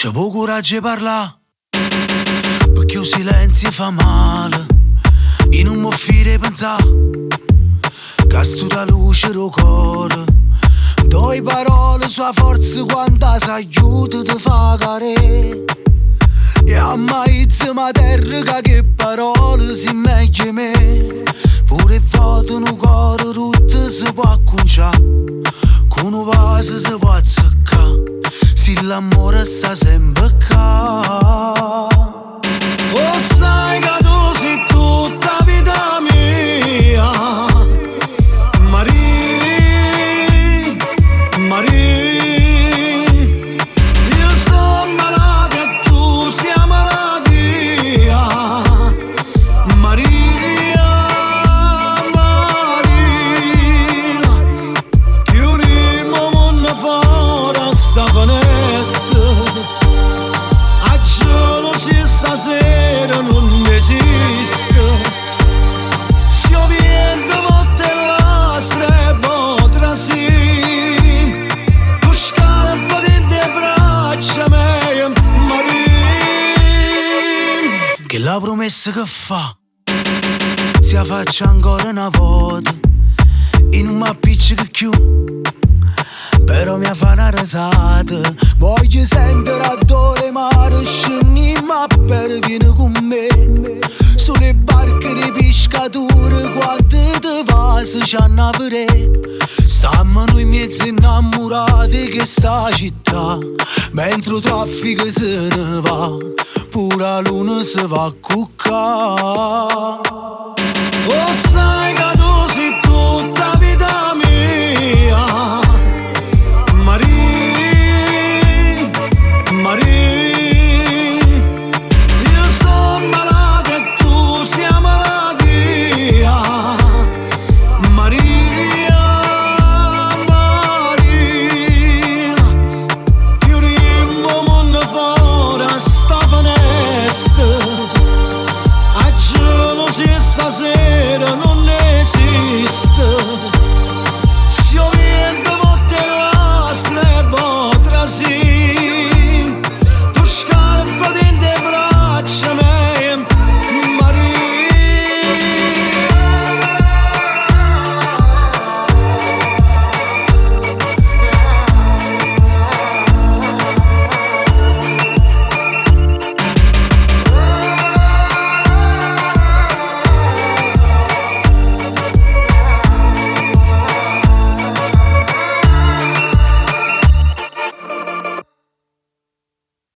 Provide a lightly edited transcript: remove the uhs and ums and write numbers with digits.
C'avevo coraggio di parlare, perché il silenzio fa male. E non mi offrire pensare che sto da luce del cuore. Due parole sua forza quando si aiuta ti fa care. E a mai ma terra che parole si meglio di me. Pure foto no cuore tutto si può acconciare. Con un vaso si può azzeccare. Se l'amore sta sempre qua. Oh sai che tu sei tutta vita mia, Maria, Maria. Io sono malato e tu sei malattia, Maria, Maria. Chiudiamo mondo fuori sta finestra. A giorno se stasera non esiste. Scioviendo botte lastre e potrà sì. Tu scalfa dentro le braccia mie, Maria. Che la promessa che fa si faccia ancora una volta. E non mi appiccica più, però mi fa una risata. Voglio sentere a dove mare scendi, ma per vieni con me. Sulle barche di pescatori quando te va se c'hanno a vedere. Stiamo noi mezzo innamorati che sta città, mentre il traffico se ne va, pure la luna si va a cuccare. Oh,